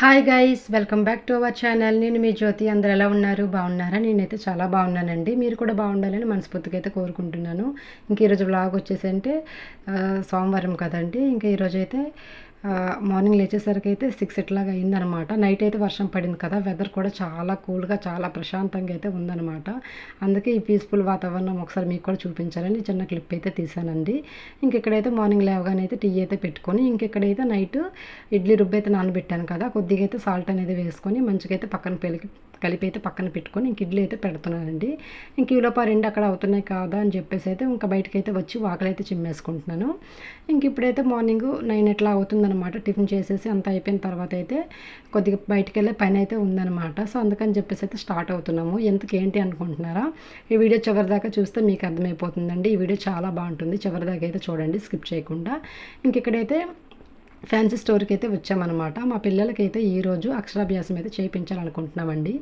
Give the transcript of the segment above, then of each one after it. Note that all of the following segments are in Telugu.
Hi guys, welcome back to our channel. నేను మీ జ్యోతి. అందరు ఎలా ఉన్నారు? బాగున్నారా? నేనైతే చాలా బాగున్నానండి. మీరు కూడా బాగుండాలని మనస్ఫూర్తిగా అయితే కోరుకుంటున్నాను. ఇంక ఈరోజు వ్లాగ్ వచ్చేసి అంటే సోమవారం కదండి. ఇంకా ఈరోజు అయితే మార్నింగ్ లేచేసరికి అయితే 6 ఇట్లాగా అయిందనమాట. నైట్ అయితే వర్షం పడింది కదా, వెదర్ కూడా చాలా కూల్గా చాలా ప్రశాంతంగా అయితే ఉందనమాట. అందుకే ఈ పీస్ఫుల్ వాతావరణం ఒకసారి మీకు కూడా చూపించాలని చిన్న క్లిప్ అయితే తీసానండి. ఇంకెక్కడైతే మార్నింగ్ లేవగానే అయితే టీ అయితే పెట్టుకొని ఇంకెక్కడైతే నైట్ ఇడ్లీ రుబ్బు అయితే నానబెట్టాను కదా, కొద్దిగా అయితే సాల్ట్ అనేది వేసుకొని మంచిగా అయితే కలిపి అయితే పక్కన పెట్టుకొని ఇంక ఇడ్లీ అయితే పెడుతున్నానండి. ఇంక ఈలోపు రెండు అక్కడ అవుతున్నాయి కాదా అని చెప్పేసి అయితే ఇంకా బయటకైతే వచ్చి వాకలైతే చిమ్మేసుకుంటున్నాను. ఇంక ఇప్పుడైతే మార్నింగ్ 9 ఎట్లా అవుతుందన్నమాట. టిఫిన్ చేసేసి అంతా అయిపోయిన తర్వాత అయితే కొద్దిగా బయటికి వెళ్ళే పని అయితే ఉందన్నమాట. సో అందుకని చెప్పేసి అయితే స్టార్ట్ అవుతున్నాము. ఏంటి అనుకుంటున్నారా? ఈ వీడియో చివరిదాకా చూస్తే మీకు అర్థమైపోతుందండి. ఈ వీడియో చాలా బాగుంటుంది, చివరిదాకా అయితే చూడండి స్కిప్ చేయకుండా. ఇంక ఇక్కడైతే ఫ్యాన్సీ స్టోర్కి అయితే వచ్చామన్నమాట. మా పిల్లలకైతే ఈరోజు అక్షరాభ్యాసం అయితే చేయించాలనుకుంటున్నామండి.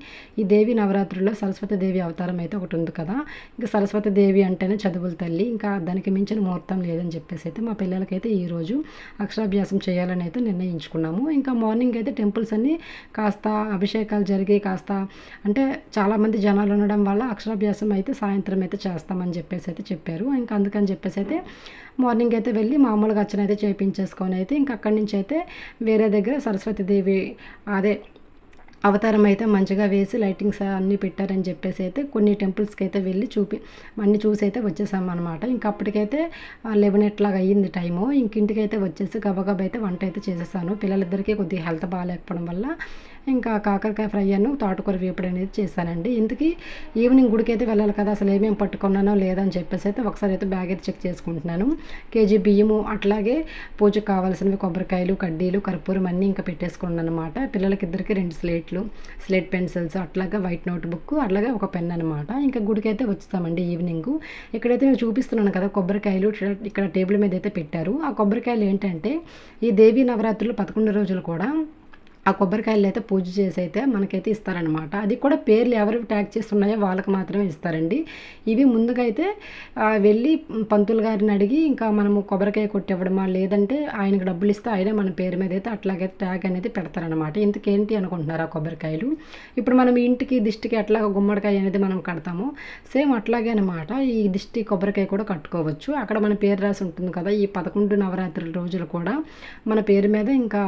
ఈ దేవి నవరాత్రుల్లో సరస్వతి దేవి అవతారం అయితే ఒకటి ఉంది కదా, ఇంకా సరస్వతి దేవి అంటేనే చదువుల తల్లి, ఇంకా దానికి మించిన ముహూర్తం లేదని చెప్పేసి అయితే మా పిల్లలకైతే ఈరోజు అక్షరాభ్యాసం చేయాలని అయితే నిర్ణయించుకున్నాము. ఇంకా మార్నింగ్ అయితే టెంపుల్స్ అన్నీ కాస్త అభిషేకాలు జరిగి కాస్త అంటే చాలామంది జనాలు ఉండడం వల్ల అక్షరాభ్యాసం అయితే సాయంత్రం అయితే చేస్తామని చెప్పేసి అయితే చెప్పారు. ఇంకా అందుకని చెప్పేసి అయితే మార్నింగ్ అయితే వెళ్ళి మామూలుగా అర్చన అయితే చేయించేసుకొని అయితే ఇంకా అక్కడి నుంచి అయితే వేరే దగ్గర సరస్వతీదేవి అదే అవతారం అయితే మంచిగా వేసి లైటింగ్స్ అన్నీ పెట్టారని చెప్పేసి అయితే కొన్ని టెంపుల్స్కి అయితే వెళ్ళి అన్నీ చూసి అయితే వచ్చేసామన్నమాట. ఇంకా అప్పటికైతే 11 ఎట్లాగా అయ్యింది టైము. ఇంటికి అయితే వచ్చేసి గబగబా అయితే వంట అయితే చేసేసాను. పిల్లలిద్దరికీ కొద్దిగా హెల్త్ బాగాలేకపోవడం వల్ల ఇంకా కాకరకాయ ఫ్రై అను తోటకూర వేపుడు అనేది చేశానండి. ఇందుకు ఈవినింగ్ గుడికి అయితే వెళ్ళాలి కదా, అసలు ఏమేమి పట్టుకున్నానో లేదని చెప్పేసి అయితే ఒకసారి అయితే బ్యాగ్ అయితే చెక్ చేసుకుంటున్నాను. కేజీ బియ్యము, అట్లాగే పూజకు కావాల్సినవి కొబ్బరికాయలు, కడ్డీలు, కర్పూరం అన్నీ ఇంకా పెట్టేసుకున్నాను అనమాట. పిల్లలకి ఇద్దరికి 2 స్లేట్ పెన్సిల్స్, అట్లాగే వైట్ నోట్ బుక్, అట్లాగే ఒక పెన్ అనమాట. ఇంకా గుడికి అయితే వచ్చేస్తామండి ఈవినింగ్. ఇక్కడైతే నేను చూపిస్తున్నాను కదా కొబ్బరికాయలు, ఇక్కడ టేబుల్ మీద అయితే పెట్టారు. ఆ కొబ్బరికాయలు ఏంటంటే ఈ దేవీ నవరాత్రులు 11 రోజులు కూడా ఆ కొబ్బరికాయలు అయితే పూజ చేసి అయితే మనకైతే ఇస్తారనమాట. అది కూడా పేర్లు ఎవరు ట్యాగ్ చేస్తున్నాయో వాళ్ళకి మాత్రమే ఇస్తారండి. ఇవి ముందుగా అయితే వెళ్ళి పంతులు గారిని అడిగి ఇంకా మనము కొబ్బరికాయ కొట్టివ్వడమా, లేదంటే ఆయనకు డబ్బులు ఇస్తే ఆయనే మన పేరు మీద అయితే అట్లాగే ట్యాగ్ అనేది పెడతారనమాట. ఇంతకేంటి అనుకుంటున్నారు ఆ కొబ్బరికాయలు? ఇప్పుడు మనం ఇంటికి దిష్టికి అట్లా గుమ్మడికాయ అనేది మనం కడతాము, సేమ్ అట్లాగే అనమాట. ఈ దిష్టి కొబ్బరికాయ కూడా కట్టుకోవచ్చు. అక్కడ మన పేరు రాసి ఉంటుంది కదా. ఈ 11 నవరాత్రుల రోజులు కూడా మన పేరు మీద ఇంకా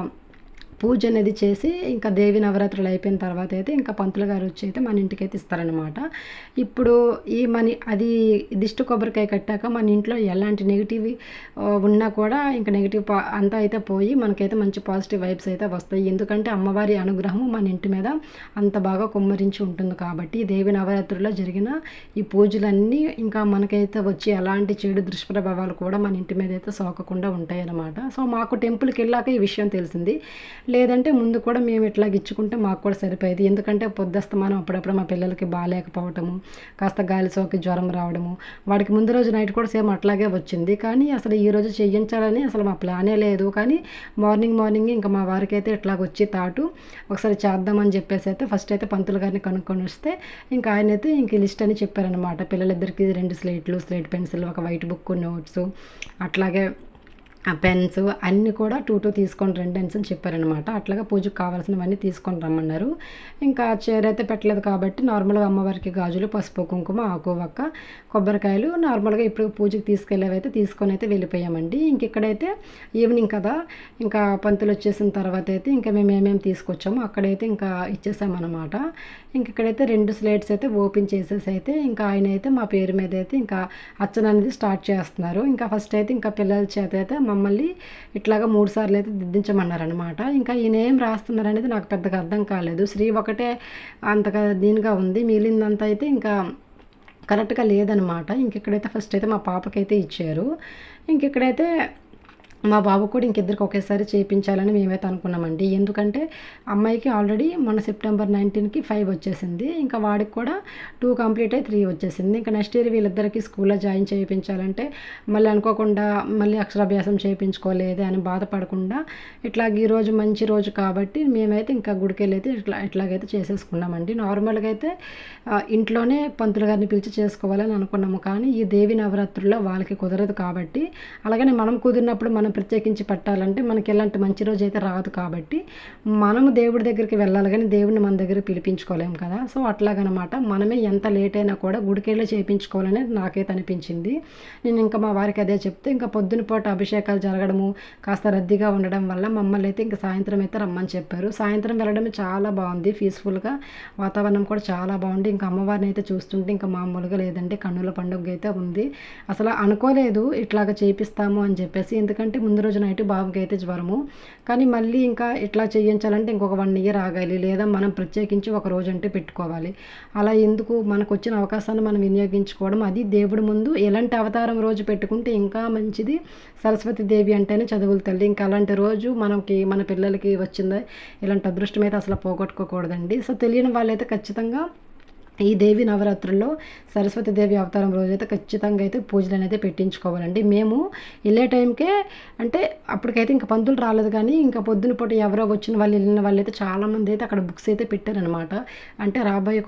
పూజ అనేది చేసి ఇంకా దేవి నవరాత్రులు అయిపోయిన తర్వాత అయితే ఇంకా పంతులు గారు వచ్చి అయితే మన ఇంటికి అయితే ఇస్తారనమాట. ఇప్పుడు అది దిష్టి కొబ్బరికాయ కట్టాక మన ఇంట్లో ఎలాంటి నెగిటివ్ ఉన్నా కూడా ఇంకా నెగిటివ్ అంతా అయితే పోయి మనకైతే మంచి పాజిటివ్ వైబ్స్ అయితే వస్తాయి. ఎందుకంటే అమ్మవారి అనుగ్రహం మన ఇంటి మీద అంత బాగా కుమ్మరించి ఉంటుంది కాబట్టి దేవి నవరాత్రుల్లో జరిగిన ఈ పూజలన్నీ ఇంకా మనకైతే వచ్చి ఎలాంటి చెడు దుష్ప్రభావాలు కూడా మన ఇంటి మీద అయితే సోకకుండా ఉంటాయి అన్నమాట. సో మాకు టెంపుల్కి వెళ్ళాక ఈ విషయం తెలిసింది. లేదంటే ముందు కూడా మేము ఇట్లా ఇచ్చుకుంటే మాకు కూడా సరిపోయేది. ఎందుకంటే పొద్దుస్తమానం అప్పుడప్పుడు మా పిల్లలకి బాగాలేకపోవటము, కాస్త గాలి సోకి జ్వరం రావడము, వాడికి ముందు రోజు నైట్ కూడా సేమ్ అట్లాగే వచ్చింది. కానీ అసలు ఈరోజు చేయించాలని అసలు మా ప్లానే లేదు. కానీ మార్నింగ్ ఇంకా మా వారికి అయితే ఇట్లాగొచ్చి తాటు ఒకసారి చేద్దామని చెప్పేసి అయితే ఫస్ట్ అయితే పంతులు గారిని కనుక్కొని వస్తే ఇంకా ఆయన అయితే ఇంక లిస్ట్ అని చెప్పారనమాట. పిల్లలిద్దరికి 2 స్లేట్ పెన్సిల్, ఒక వైట్ బుక్, నోట్స్, అట్లాగే ఆ పెన్స్ అన్నీ కూడా 2 తీసుకొని రండి అని చెప్పారనమాట. అట్లాగా పూజకు కావాల్సినవన్నీ తీసుకొని రమ్మన్నారు. ఇంకా చీర అయితే పెట్టలేదు కాబట్టి నార్మల్గా అమ్మవారికి గాజులు, పసుపు, కుంకుమ, ఆకు, వక్క, కొబ్బరికాయలు నార్మల్గా ఇప్పుడు పూజకు తీసుకెళ్ళేవైతే తీసుకొని అయితే వెళ్ళిపోయామండి. ఇంక ఇక్కడైతే ఈవినింగ్ కదా, ఇంకా పంతులు వచ్చేసిన తర్వాత అయితే ఇంకా మేము ఏమేమి తీసుకొచ్చామో అక్కడైతే ఇంకా ఇచ్చేసామన్నమాట. ఇంక ఇక్కడైతే 2 స్లేట్స్ అయితే ఓపెన్ చేసేసి అయితే ఇంకా ఆయన అయితే మా పేరు మీద అయితే ఇంకా అర్చన అనేది స్టార్ట్ చేస్తున్నారు. ఇంకా ఫస్ట్ అయితే ఇంకా పిల్లల చేత అయితే మమ్మల్ని ఇట్లాగా 3 సార్లు అయితే దిద్దించమన్నారనమాట. ఇంకా ఈయన ఏం రాస్తున్నారు అనేది నాకు పెద్దగా అర్థం కాలేదు. శ్రీ ఒకటే అంతగా దీనిగా ఉంది, మిగిలిందంతా అయితే ఇంకా కరెక్ట్గా లేదనమాట. ఇంకెక్కడైతే ఫస్ట్ అయితే మా పాపకైతే ఇచ్చారు. ఇంకెక్కడైతే మా బాబు కూడా ఇంకిద్దరికి ఒకేసారి చేయించాలని మేమైతే అనుకున్నామండి. ఎందుకంటే అమ్మాయికి ఆల్రెడీ మన సెప్టెంబర్ 19కి 5 వచ్చేసింది. ఇంకా వాడికి కూడా 2 కంప్లీట్ అయ్యి 3 వచ్చేసింది. ఇంకా నెక్స్ట్ ఇయర్ వీళ్ళిద్దరికి స్కూల్లో జాయిన్ చేయించాలంటే మళ్ళీ అనుకోకుండా మళ్ళీ అక్షరాభ్యాసం చేయించుకోలేదే అని బాధపడకుండా ఇట్లాగ ఈరోజు మంచి రోజు కాబట్టి మేమైతే ఇంకా గుడికి వెళ్ళి అయితే ఇట్లాగైతే చేసేసుకున్నామండి. నార్మల్గా అయితే ఇంట్లోనే పంతులు గారిని పిలిచి చేసుకోవాలని అనుకున్నాము. కానీ ఈ దేవి నవరాత్రుల్లో వాళ్ళకి కుదరదు కాబట్టి అలాగనే మనం కుదిరినప్పుడు మనం మనం ప్రత్యేకించి పెట్టాలంటే మనకి ఎలాంటి మంచి రోజు అయితే రాదు కాబట్టి మనము దేవుడి దగ్గరికి వెళ్ళాలి కానీ దేవుడిని మన దగ్గర పిలిపించుకోలేము కదా. సో అట్లాగనమాట మనమే ఎంత లేట్ అయినా కూడా గుడికెళ్ళి చేయించుకోవాలని నాకైతే అనిపించింది. నేను ఇంకా మా వారికి అదే చెప్తే ఇంకా పొద్దున పూట అభిషేకాలు జరగడము కాస్త రద్దీగా ఉండడం వల్ల మమ్మల్ని అయితే ఇంకా సాయంత్రం అయితే రమ్మని చెప్పారు. సాయంత్రం వెళ్ళడం చాలా బాగుంది, పీస్ఫుల్గా వాతావరణం కూడా చాలా బాగుంది. ఇంకా అమ్మవారిని అయితే చూస్తుంటే ఇంకా మామూలుగా లేదండి, కన్నుల పండుగ అయితే ఉంది. అసలు అనుకోలేదు ఇట్లాగ చేపిస్తాము అని చెప్పేసి, ఎందుకంటే ముందు రోజు నైట్ బాబుకి అయితే జ్వరము. కానీ మళ్ళీ ఇంకా ఇట్లా చేయించాలంటే ఇంకొక 1 ఇయర్ ఆగాలి, లేదా మనం ప్రత్యేకించి ఒక రోజు అంటే పెట్టుకోవాలి. అలా ఎందుకు, మనకు వచ్చిన అవకాశాన్ని మనం వినియోగించుకోవడం, అది దేవుడి ముందు ఎలాంటి అవతారం రోజు పెట్టుకుంటే ఇంకా మంచిది. సరస్వతి దేవి అంటేనే చదువుల తల్లి. ఇంకా అలాంటి రోజు మనకి మన పిల్లలకి వచ్చిందా, ఇలాంటి అదృష్టం అయితే అసలు పోగొట్టుకోకూడదండి. సో తెలియని వాళ్ళైతే ఖచ్చితంగా ఈ దేవి నవరాత్రుల్లో సరస్వతి దేవి అవతారం రోజైతే ఖచ్చితంగా అయితే పూజలు అనేది పెట్టించుకోవాలండి. మేము వెళ్ళే టైంకే అంటే అప్పటికైతే ఇంకా పంతులు రాలేదు, కానీ ఇంకా పొద్దున పూట ఎవరో వచ్చిన వాళ్ళు వెళ్ళిన వాళ్ళు అయితే చాలామంది అయితే అక్కడ బుక్స్ అయితే పెట్టారనమాట. అంటే రాబోయే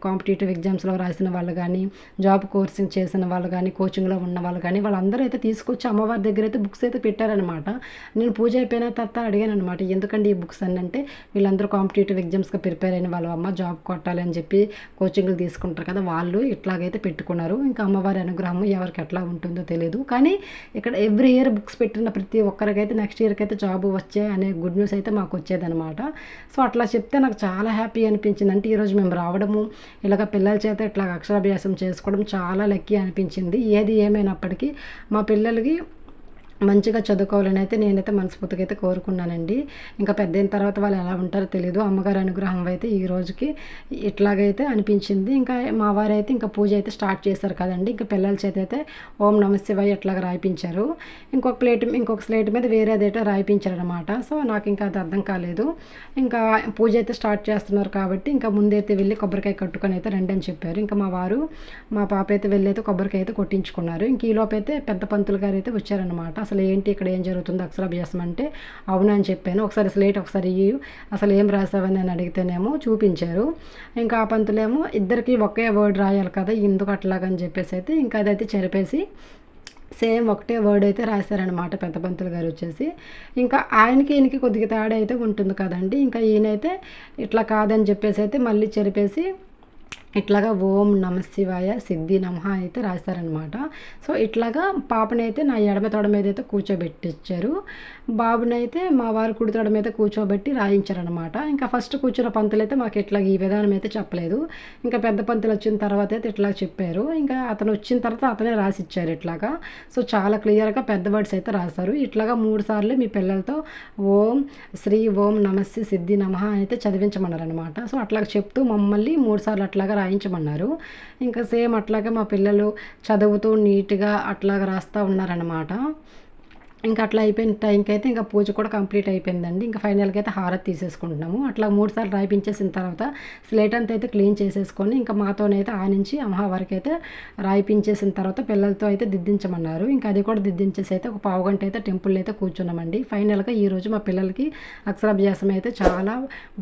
కాంపిటేటివ్ ఎగ్జామ్స్లో రాసిన వాళ్ళు కానీ, జాబ్ కోర్సింగ్ చేసిన వాళ్ళు కానీ, కోచింగ్లో ఉన్న వాళ్ళు కానీ, వాళ్ళందరూ అయితే తీసుకొచ్చి అమ్మవారి దగ్గర అయితే బుక్స్ అయితే పెట్టారనమాట. నేను పూజ అయిపోయిన తర్వాత అడిగాను అనమాట, ఎందుకండి ఈ బుక్స్ అని. అంటే వీళ్ళందరూ కాంపిటేటివ్ ఎగ్జామ్స్కి ప్రిపేర్ అయిన వాళ్ళు, అమ్మ జాబ్ కొట్టాలి అని చెప్పి కోచింగ్లు తీసుకుంటారు కదా, వాళ్ళు ఇట్లాగైతే పెట్టుకున్నారు. ఇంకా అమ్మవారి అనుగ్రహం ఎవరికి ఎట్లా ఉంటుందో తెలియదు, కానీ ఇక్కడ ఎవ్రీ ఇయర్ బుక్స్ పెట్టిన ప్రతి ఒక్కరికైతే నెక్స్ట్ ఇయర్కి అయితే జాబ్ వచ్చే అనే గుడ్ న్యూస్ అయితే మాకు వచ్చేదనమాట. సో అట్లా చెప్తే నాకు చాలా హ్యాపీ అనిపించింది. అంటే ఈరోజు మేము రావడము, ఇలాగ పిల్లల చేత ఇట్లా అక్షరాభ్యాసం చేసుకోవడం చాలా లక్కీ అనిపించింది. ఏది ఏమైనప్పటికీ మా పిల్లలకి మంచిగా చదువుకోవాలని అయితే నేనైతే మనస్ఫూర్తిగా అయితే కోరుకున్నానండి. ఇంకా పెద్ద అయిన తర్వాత వాళ్ళు ఎలా ఉంటారో తెలియదు. అమ్మగారి అనుగ్రహం అయితే ఈ రోజుకి ఇట్లాగైతే అనిపించింది. ఇంకా మా వారు అయితే ఇంకా పూజ అయితే స్టార్ట్ చేశారు కదండి. ఇంకా పిల్లల చేత అయితే ఓం నమ శివాయ ఇట్లాగ రాయిపించారు. ఇంకొక స్లేట్ మీద వేరేదైతే రాయిపించారనమాట. సో నాకు ఇంకా అది అర్థం కాలేదు. ఇంకా పూజ అయితే స్టార్ట్ చేస్తున్నారు కాబట్టి ఇంకా ముందైతే వెళ్ళి కొబ్బరికాయ కట్టుకొని అయితే రండి అని చెప్పారు. ఇంకా మా వారు మా పాప అయితే వెళ్ళి అయితే కొబ్బరికాయ అయితే కొట్టించుకున్నారు. ఇంక ఈలోపు అయితే పెద్ద పంతులు గారు అయితే వచ్చారనమాట. అసలు ఏంటి ఇక్కడ ఏం జరుగుతుంది అక్షరాభ్యాసం అంటే, అవునని చెప్పాను. ఒకసారి స్లేట్ ఒకసారి అసలు ఏం రాసావని నేను అడిగితేనేమో చూపించారు. ఇంకా ఆ పంతులేమో ఇద్దరికి ఒకే వర్డ్ రాయాలి కదా, ఎందుకు అట్లాగని చెప్పేసి అయితే ఇంకా అదైతే చెరిపేసి సేమ్ ఒకటే వర్డ్ అయితే రాశారనమాట పెద్ద పంతులు గారు వచ్చేసి. ఇంకా ఈయనకి కొద్దిగా తేడా అయితే ఉంటుంది కదండి. ఇంకా ఈయనైతే ఇట్లా కాదని చెప్పేసి అయితే మళ్ళీ చెరిపేసి ఇట్లాగా ఓం నమ శివాయ సిద్ధి నమః అయితే రాశారనమాట. సో ఇట్లాగా పాపనైతే నా ఎడమ తొడ మీద అయితే కూర్చోబెట్టించారు, బాబునైతే మా వారు కుడి తొడ మీద కూర్చోబెట్టి రాయించారనమాట. ఇంకా ఫస్ట్ కూర్చున్న పంతులు అయితే మాకు ఇట్లా ఈ విధానం అయితే చెప్పలేదు. ఇంకా పెద్ద పంతులు వచ్చిన తర్వాత అయితే ఇట్లా చెప్పారు. ఇంకా అతను వచ్చిన తర్వాత అతనే రాసిచ్చారు ఇట్లాగా. సో చాలా క్లియర్గా పెద్ద వర్డ్స్ అయితే రాశారు. ఇట్లాగా 3 సార్లు మీ పిల్లలతో ఓం శ్రీ ఓం నమస్సి సిద్ధి నమః అయితే చదివించమన్నారు అనమాట. సో అట్లా చెప్తూ మమ్మల్ని 3 సార్లు అట్లాగా రాయించమన్నారు. ఇంకా సేమ్ అట్లాగే మా పిల్లలు చదువుతూ నీట్గా అట్లాగా రాస్తూ ఉన్నారనమాట. ఇంకా అట్లా అయిపోయిన టైంకి అయితే ఇంకా పూజ కూడా కంప్లీట్ అయిపోయిందండి. ఇంకా ఫైనల్గా అయితే హారతి తీసేసుకుంటున్నాము. అట్లా 3 సార్లు రాయిపించేసిన తర్వాత స్లేట్ అంతా అయితే క్లీన్ చేసేసుకొని ఇంకా మాతోనైతే ఆనించి అమ్మవారికి అయితే రాయిపించేసిన తర్వాత పిల్లలతో అయితే దిద్దించమన్నారు. ఇంకా అది కూడా దిద్దించేసి అయితే ఒక పావుగంట అయితే టెంపుల్లో అయితే కూర్చున్నామండి. ఫైనల్గా ఈరోజు మా పిల్లలకి అక్షరాభ్యాసం అయితే చాలా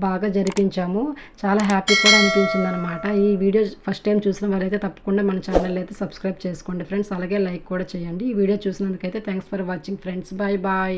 బాగా జరిపించాము. చాలా హ్యాపీ కూడా అనిపించింది అనమాట. ఈ వీడియో ఫస్ట్ టైం చూసిన వారైతే తప్పకుండా మన ఛానల్ అయితే సబ్స్క్రైబ్ చేసుకోండి ఫ్రెండ్స్, అలాగే లైక్ కూడా చేయండి. ఈ వీడియో చూసినందుకైతే thanks for watching friends. Bye bye.